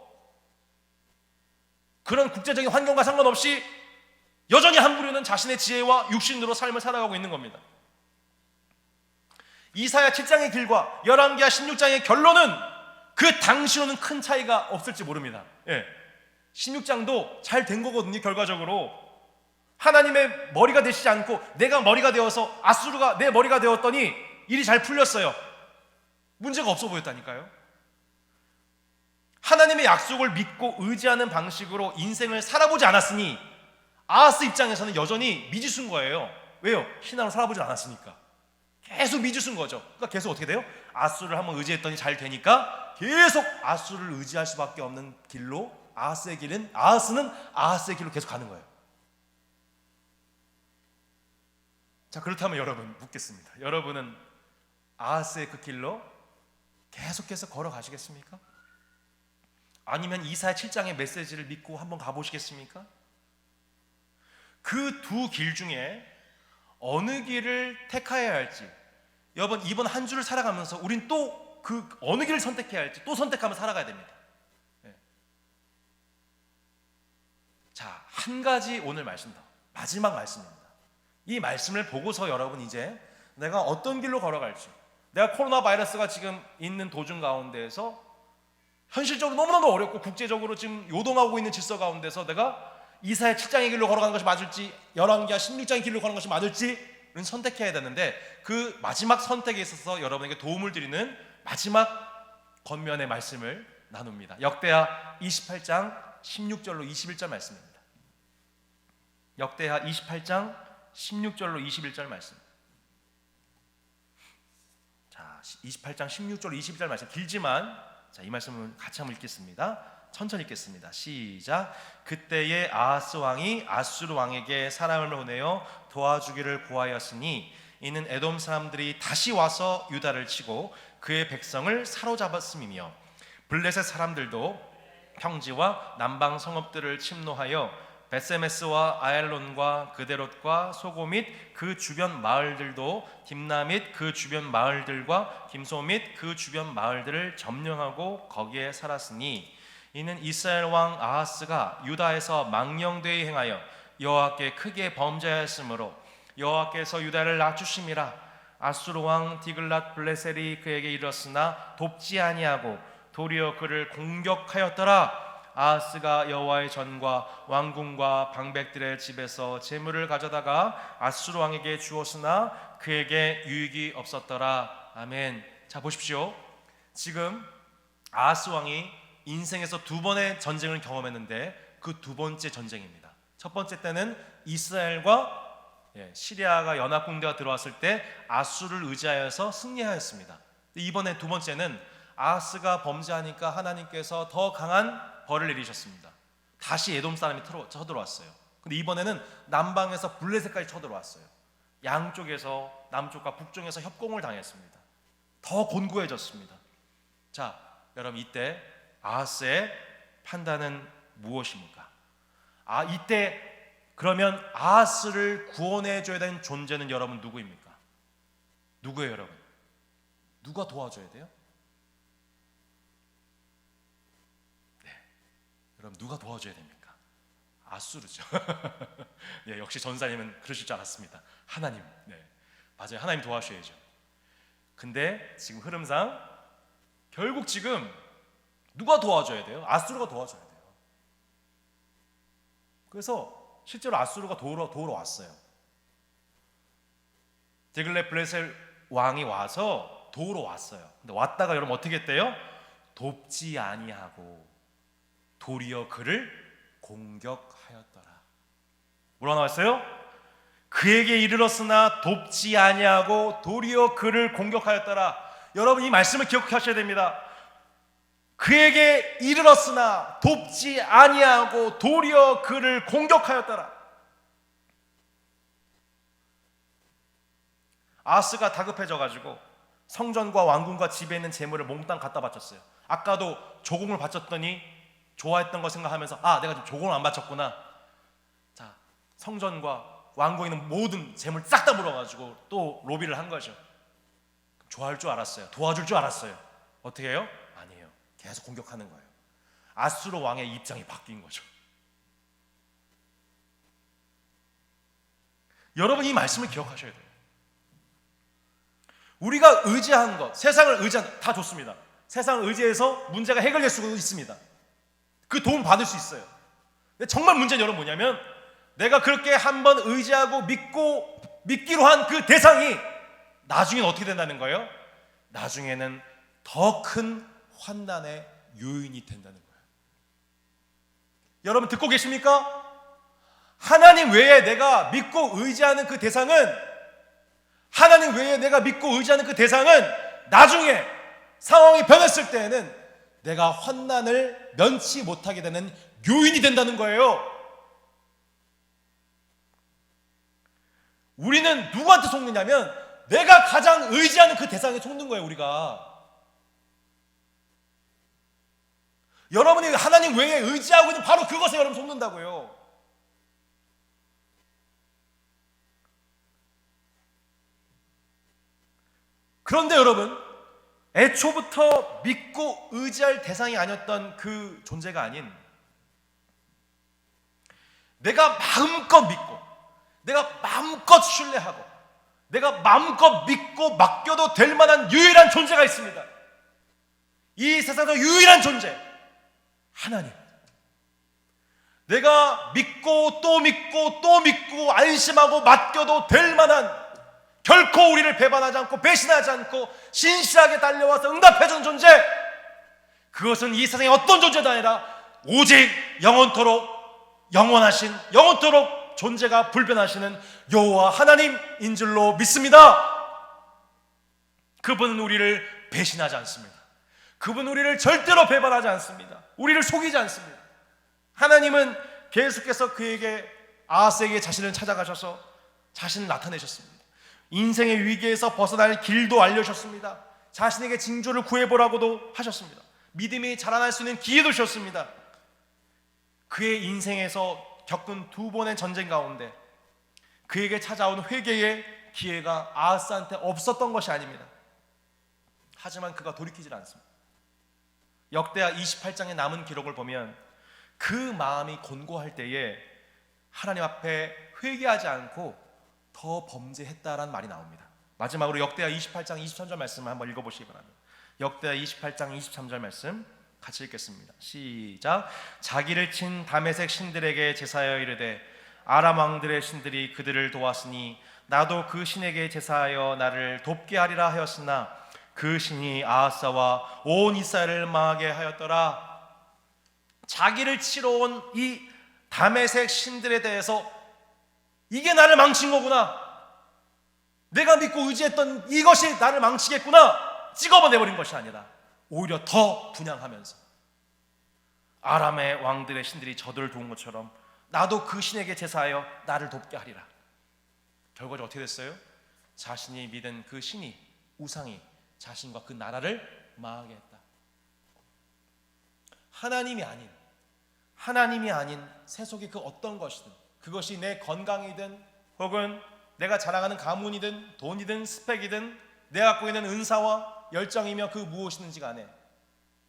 그런 국제적인 환경과 상관없이 여전히 한 부류는 자신의 지혜와 육신으로 삶을 살아가고 있는 겁니다. 이사야 7장의 길과 열왕기하 16장의 결론은 그 당시로는 큰 차이가 없을지 모릅니다. 16장도 잘 된 거거든요. 결과적으로 하나님의 머리가 되시지 않고 내가 머리가 되어서 아수르가 내 머리가 되었더니 일이 잘 풀렸어요. 문제가 없어 보였다니까요. 하나님의 약속을 믿고 의지하는 방식으로 인생을 살아보지 않았으니 아하스 입장에서는 여전히 미지수인 거예요. 왜요? 신앙을 살아보지 않았으니까. 계속 미지수인 거죠. 그러니까 계속 어떻게 돼요? 아수르를 한번 의지했더니 잘 되니까 계속 아수르를 의지할 수밖에 없는 길로 아하스는 아하스의 길로 계속 가는 거예요. 자, 그렇다면 여러분 묻겠습니다. 여러분은 아하스의 그 길로 계속해서 걸어가시겠습니까? 아니면 이사야 7장의 메시지를 믿고 한번 가보시겠습니까? 그 두 길 중에 어느 길을 택해야 할지, 여러분 이번 한 주를 살아가면서 우린 또 그 어느 길을 선택해야 할지 또 선택하면서 살아가야 됩니다. 자, 한 가지 오늘 말씀 더, 마지막 말씀입니다. 이 말씀을 보고서 여러분 이제 내가 어떤 길로 걸어갈지, 내가 코로나 바이러스가 지금 있는 도중 가운데에서 현실적으로 너무너무 어렵고 국제적으로 지금 요동하고 있는 질서 가운데서 내가 이사야 7장의 길로 걸어가는 것이 맞을지 열왕기하 16장의 길로 걸어가는 것이 맞을지를 선택해야 되는데, 그 마지막 선택에 있어서 여러분에게 도움을 드리는 마지막 겉면의 말씀을 나눕니다. 역대하 28장 16절로 21절 말씀입니다. 역대하 28장 16절로 21절 말씀. 자, 28장 16절로 21절 말씀 길지만, 자, 이 말씀은 같이 한번 읽겠습니다. 천천히 읽겠습니다. 시작. 그때에 아하스 왕이 아수르 왕에게 사람을 보내어 도와주기를 구하였으니 이는 에돔 사람들이 다시 와서 유다를 치고 그의 백성을 사로잡았음이며, 블레셋 사람들도 평지와 남방 성읍들을 침노하여 베세메스와 아엘론과 그데롯과 소고 및 그 주변 마을들도 딥나 및 그 주변 마을들과 김소 및 그 주변 마을들을 점령하고 거기에 살았으니, 이는 이스라엘 왕 아하스가 유다에서 망령되이 행하여 여호와께 크게 범죄하였으므로 여호와께서 유다를 낮추심이라. 아수르 왕 디글랏 블레셀이 그에게 이르렀으나 돕지 아니하고 도리어 그를 공격하였더라. 아하스가 여호와의 전과 왕궁과 방백들의 집에서 재물을 가져다가 아수르 왕에게 주었으나 그에게 유익이 없었더라. 아멘. 자, 보십시오. 지금 아하스 왕이 인생에서 두 번의 전쟁을 경험했는데 그 두 번째 전쟁입니다. 첫 번째 때는 이스라엘과 시리아가 연합군대가 들어왔을 때 아수르를 의지하여서 승리하였습니다. 이번에 두 번째는 아하스가 범죄하니까 하나님께서 더 강한 벌을 내리셨습니다. 다시 에돔 사람이 쳐들어왔어요. 근데 이번에는 남방에서 블레셋까지 쳐들어왔어요. 양쪽에서 남쪽과 북쪽에서 협공을 당했습니다. 더 곤고해졌습니다. 자, 여러분 이때 아하스의 판단은 무엇입니까? 이때 그러면 아하스를 구원해줘야 되는 존재는 여러분 누구입니까? 누구예요, 여러분? 누가 도와줘야 돼요? 네, 여러분 누가 도와줘야 됩니까? 아수르죠. 네, 역시 전사님은 그러실 줄 알았습니다. 하나님, 네, 맞아요. 하나님 도와주셔야죠. 근데 지금 흐름상 결국 지금 누가 도와줘야 돼요? 아수르가 도와줘야 돼요. 그래서 실제로 아수르가 도우러 왔어요. 디글랏 블레셀 왕이 와서 도우러 왔어요. 근데 왔다가 여러분 어떻게 했대요? 돕지 아니하고 도리어 그를 공격하였더라. 뭐라 나왔어요? 그에게 이르렀으나 돕지 아니하고 도리어 그를 공격하였더라. 여러분 이 말씀을 기억하셔야 됩니다. 그에게 이르렀으나 돕지 아니하고 도리어 그를 공격하였더라. 아하스가 다급해져가지고 성전과 왕궁과 집에 있는 재물을 몽땅 갖다 바쳤어요. 아까도 조공을 바쳤더니 좋아했던 거 생각하면서 내가 좀 조공을 안 바쳤구나. 자, 성전과 왕궁에 있는 모든 재물 싹 다 물어가지고 또 로비를 한 거죠. 좋아할 줄 알았어요. 도와줄 줄 알았어요. 어떻게 해요? 아니에요. 계속 공격하는 거예요. 아수르 왕의 입장이 바뀐 거죠. 여러분 이 말씀을 기억하셔야 돼요. 우리가 의지한 것, 세상을 의지한 다 좋습니다. 세상을 의지해서 문제가 해결될 수 있습니다. 그 도움 받을 수 있어요. 근데 정말 문제는 여러분 뭐냐면 내가 그렇게 한번 의지하고 믿기로 한 그 대상이 나중에는 어떻게 된다는 거예요? 나중에는 더 큰 환난의 요인이 된다는 거예요. 여러분 듣고 계십니까? 하나님 외에 내가 믿고 의지하는 그 대상은 하나님 외에 내가 믿고 의지하는 그 대상은 나중에 상황이 변했을 때에는 내가 환난을 면치 못하게 되는 요인이 된다는 거예요. 우리는 누구한테 속느냐면 내가 가장 의지하는 그 대상에 속는 거예요. 우리가 여러분이 하나님 외에 의지하고 있는 바로 그것에 여러분 속는다고요. 그런데 여러분 애초부터 믿고 의지할 대상이 아니었던 그 존재가 아닌 내가 마음껏 믿고 내가 마음껏 신뢰하고 내가 마음껏 믿고 맡겨도 될 만한 유일한 존재가 있습니다. 이 세상에서 유일한 존재 하나님. 내가 믿고 또 믿고 또 믿고 안심하고 맡겨도 될 만한 결코 우리를 배반하지 않고 배신하지 않고 신실하게 달려와서 응답해주는 존재, 그것은 이 세상의 어떤 존재도 아니라 오직 영원토록 영원하신 영원토록 존재가 불변하시는 여호와 하나님인 줄로 믿습니다. 그분은 우리를 배신하지 않습니다. 그분은 우리를 절대로 배반하지 않습니다. 우리를 속이지 않습니다. 하나님은 계속해서 그에게 아하스에게 자신을 찾아가셔서 자신을 나타내셨습니다. 인생의 위기에서 벗어날 길도 알려주셨습니다. 자신에게 징조를 구해보라고도 하셨습니다. 믿음이 자라날 수 있는 기회도 주셨습니다. 그의 인생에서 겪은 두 번의 전쟁 가운데 그에게 찾아온 회개의 기회가 아하스한테 없었던 것이 아닙니다. 하지만 그가 돌이키질 않습니다. 역대하 28장의 남은 기록을 보면 그 마음이 곤고할 때에 하나님 앞에 회개하지 않고 더 범죄했다라는 말이 나옵니다. 마지막으로 역대하 28장 23절 말씀을 한번 읽어보시기 바랍니다. 역대하 28장 23절 말씀 같이 읽겠습니다. 시작. 자기를 친 다메섹 신들에게 제사하여 이르되 아람 왕들의 신들이 그들을 도왔으니 나도 그 신에게 제사하여 나를 돕게 하리라 하였으나 그 신이 아하스와 온 이스라엘을 망하게 하였더라. 자기를 치러 온 이 다메섹 신들에 대해서 이게 나를 망친 거구나, 내가 믿고 의지했던 이것이 나를 망치겠구나 찍어버려버린 것이 아니라 오히려 더 분양하면서 아람의 왕들의 신들이 저들을 도운 것처럼 나도 그 신에게 제사하여 나를 돕게 하리라. 결과적으로 어떻게 됐어요? 자신이 믿은 그 신이, 우상이 자신과 그 나라를 망하게 했다. 하나님이 아닌 세속의 그 어떤 것이든, 그것이 내 건강이든 혹은 내가 자랑하는 가문이든 돈이든 스펙이든 내가 갖고 있는 은사와 열정이며 그 무엇이든지 간에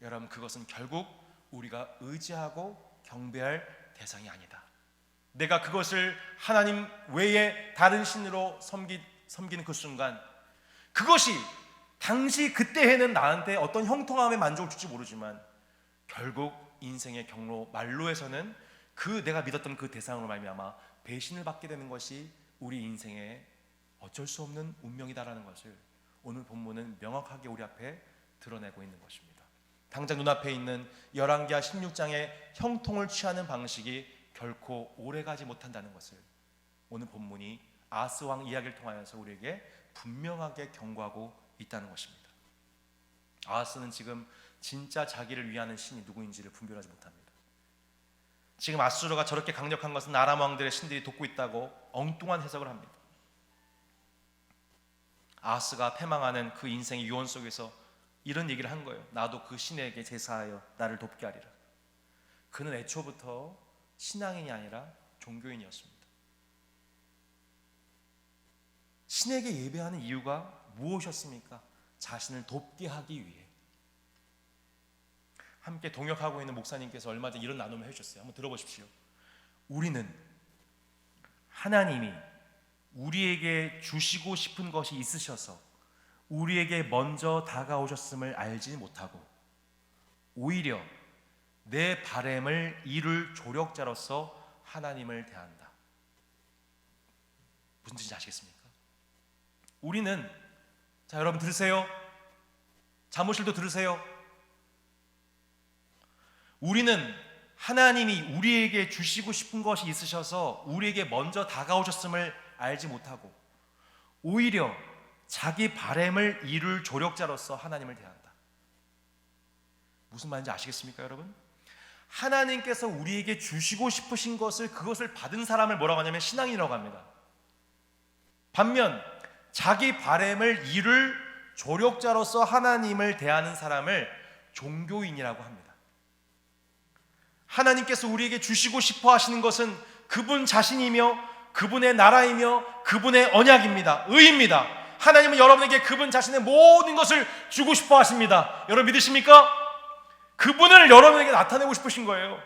여러분 그것은 결국 우리가 의지하고 경배할 대상이 아니다. 내가 그것을 하나님 외에 다른 신으로 섬기는 그 순간 그것이 당시 그때에는 나한테 어떤 형통함의 만족을 줄지 모르지만 결국 인생의 경로 만로에서는 그 내가 믿었던 그 대상으로 말미암아 배신을 받게 되는 것이 우리 인생의 어쩔 수 없는 운명이다라는 것을 오늘 본문은 명확하게 우리 앞에 드러내고 있는 것입니다. 당장 눈앞에 있는 열왕기하 16장의 형통을 취하는 방식이 결코 오래가지 못한다는 것을 오늘 본문이 아하스 왕 이야기를 통하여서 우리에게 분명하게 경고하고 있다는 것입니다. 아하스는 지금 진짜 자기를 위하는 신이 누구인지를 분별하지 못합니다. 지금 아수르가 저렇게 강력한 것은 아람 왕들의 신들이 돕고 있다고 엉뚱한 해석을 합니다. 아하스가 패망하는 그 인생의 유언 속에서 이런 얘기를 한 거예요. 나도 그 신에게 제사하여 나를 돕게 하리라. 그는 애초부터 신앙인이 아니라 종교인이었습니다. 신에게 예배하는 이유가 무엇이었습니까? 자신을 돕게 하기 위해. 함께 동역하고 있는 목사님께서 얼마 전 이런 나눔을 해주셨어요. 한번 들어보십시오. 우리는 하나님이 우리에게 주시고 싶은 것이 있으셔서 우리에게 먼저 다가오셨음을 알지 못하고 오히려 내 바램을 이룰 조력자로서 하나님을 대한다. 무슨 뜻인지 아시겠습니까? 우리는, 자 여러분 들으세요. 사무실도 들으세요. 우리는 하나님이 우리에게 주시고 싶은 것이 있으셔서 우리에게 먼저 다가오셨음을 알지 못하고 오히려 자기 바램을 이룰 조력자로서 하나님을 대한다. 무슨 말인지 아시겠습니까 여러분? 하나님께서 우리에게 주시고 싶으신 것을, 그것을 받은 사람을 뭐라고 하냐면 신앙인이라고 합니다. 반면 자기 바램을 이룰 조력자로서 하나님을 대하는 사람을 종교인이라고 합니다. 하나님께서 우리에게 주시고 싶어 하시는 것은 그분 자신이며 그분의 나라이며 그분의 언약입니다. 의입니다. 하나님은 여러분에게 그분 자신의 모든 것을 주고 싶어 하십니다. 여러분 믿으십니까? 그분을 여러분에게 나타내고 싶으신 거예요.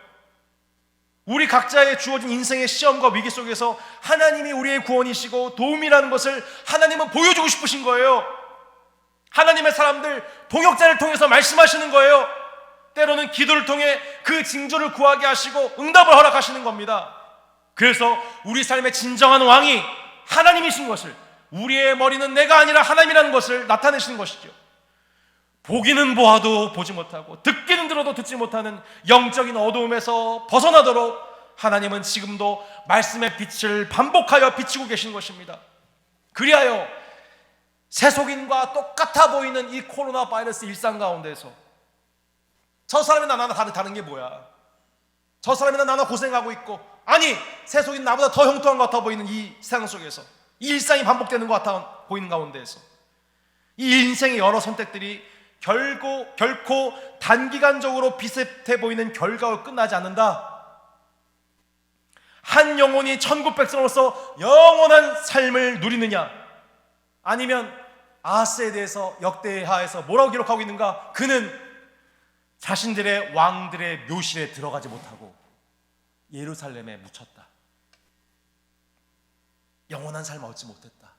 우리 각자의 주어진 인생의 시험과 위기 속에서 하나님이 우리의 구원이시고 도움이라는 것을 하나님은 보여주고 싶으신 거예요. 하나님의 사람들, 동역자를 통해서 말씀하시는 거예요. 때로는 기도를 통해 그 징조를 구하게 하시고 응답을 허락하시는 겁니다. 그래서 우리 삶의 진정한 왕이 하나님이신 것을, 우리의 머리는 내가 아니라 하나님이라는 것을 나타내시는 것이죠. 보기는 보아도 보지 못하고 듣기는 들어도 듣지 못하는 영적인 어두움에서 벗어나도록 하나님은 지금도 말씀의 빛을 반복하여 비치고 계신 것입니다. 그리하여 세속인과 똑같아 보이는 이 코로나 바이러스 일상 가운데서 저 사람이나 나나 다른 게 뭐야? 저 사람이나 나나 고생하고 있고, 아니 세속인 나보다 더 형통한 것 같아 보이는 이 세상 속에서 이 일상이 반복되는 것 같아 보이는 가운데에서 이 인생의 여러 선택들이 결코 단기간적으로 비슷해 보이는 결과로 끝나지 않는다. 한 영혼이 천국 백성으로서 영원한 삶을 누리느냐, 아니면 아하스에 대해서 역대하에서 뭐라고 기록하고 있는가? 그는 자신들의 왕들의 묘실에 들어가지 못하고 예루살렘에 묻혔다. 영원한 삶을 얻지 못했다.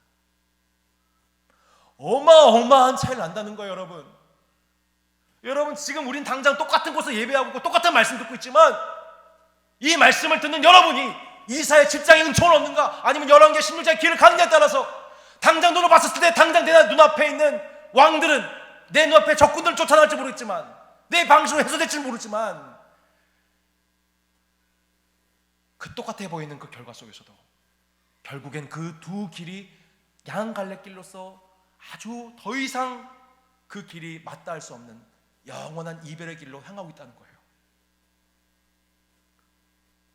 어마어마한 차이를 난다는 거예요 여러분. 여러분 지금 우린 당장 똑같은 곳에서 예배하고 있고 똑같은 말씀 듣고 있지만 이 말씀을 듣는 여러분이 이사의 직장에 은총을 얻는가, 아니면 열왕기하 16장의 길을 가느냐에 따라서 당장 눈을 봤을 때 당장 내 눈앞에 있는 왕들은 내 눈앞에 적군들을 쫓아날지 모르겠지만, 내 방식으로 해소될지 모르지만, 그 똑같아 보이는 그 결과 속에서도 결국엔 그 두 길이 양갈래길로서 아주 더 이상 그 길이 맞닿을 수 없는 영원한 이별의 길로 향하고 있다는 거예요.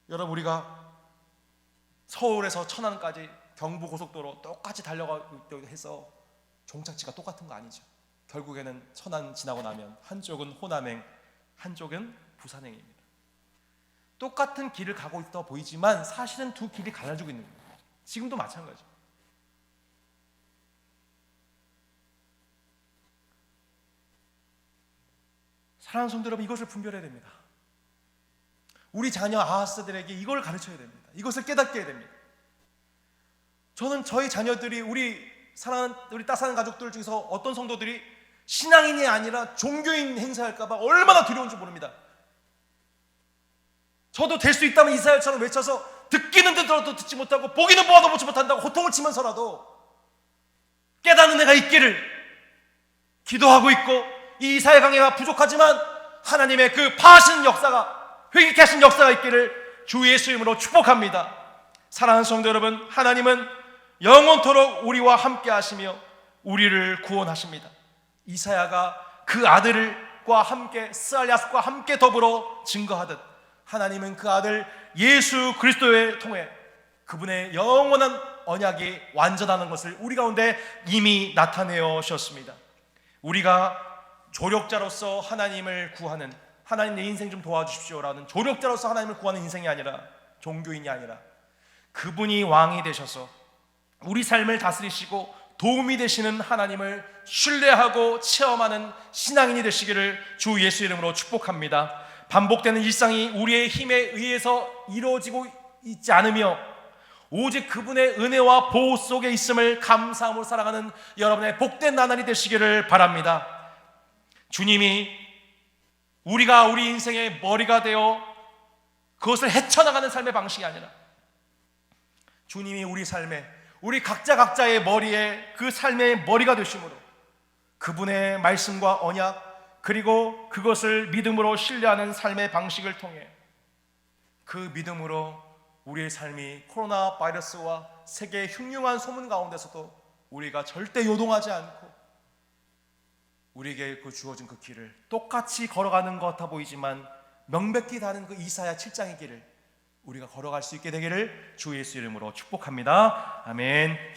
여러분 우리가 서울에서 천안까지 경부고속도로 똑같이 달려가고 해서 종착지가 똑같은 거 아니죠. 결국에는 천안 지나고 나면 한쪽은 호남행, 한쪽은 부산행입니다. 똑같은 길을 가고 있어 보이지만 사실은 두 길이 갈라지고 있는 거예요. 지금도 마찬가지죠. 사랑하는 성도 여러분, 이것을 분별해야 됩니다. 우리 자녀 아하스들에게 이걸 가르쳐야 됩니다. 이것을 깨닫게 해야 됩니다. 저는 저희 자녀들이, 우리 사랑하는 우리 따사하는 가족들 중에서 어떤 성도들이 신앙인이 아니라 종교인 행세할까 봐 얼마나 두려운지 모릅니다. 저도 될 수 있다면 이사야처럼 외쳐서 듣기는 들어도 듣지 못하고 보기는 보아도 보지 못한다고 호통을 치면서라도 깨닫는 애가 있기를 기도하고 있고, 이 이사야 강해가 부족하지만 하나님의 그 파하신 역사가, 회개케 하신 역사가 있기를 주 예수 이름으로 축복합니다. 사랑하는 성도 여러분, 하나님은 영원토록 우리와 함께 하시며 우리를 구원하십니다. 이사야가 그 아들과 함께, 스알랴스과 함께 더불어 증거하듯 하나님은 그 아들 예수 그리스도를 통해 그분의 영원한 언약이 완전하는 것을 우리 가운데 이미 나타내어 주셨습니다. 우리가 조력자로서 하나님을 구하는, 하나님 내 인생 좀 도와주십시오라는 조력자로서 하나님을 구하는 인생이 아니라, 종교인이 아니라 그분이 왕이 되셔서 우리 삶을 다스리시고 도움이 되시는 하나님을 신뢰하고 체험하는 신앙인이 되시기를 주 예수 이름으로 축복합니다. 반복되는 일상이 우리의 힘에 의해서 이루어지고 있지 않으며 오직 그분의 은혜와 보호 속에 있음을 감사함으로 살아가는 여러분의 복된 나날이 되시기를 바랍니다. 주님이 우리가 우리 인생의 머리가 되어 그것을 헤쳐나가는 삶의 방식이 아니라 주님이 우리 삶에, 우리 각자의 머리에 그 삶의 머리가 되심으로 그분의 말씀과 언약, 그리고 그것을 믿음으로 신뢰하는 삶의 방식을 통해 그 믿음으로 우리의 삶이 코로나 바이러스와 세계의 흉흉한 소문 가운데서도 우리가 절대 요동하지 않고 우리에게 그 주어진 그 길을 똑같이 걸어가는 것 같아 보이지만 명백히 다른 그 이사야 7장의 길을 우리가 걸어갈 수 있게 되기를 주 예수 이름으로 축복합니다. 아멘.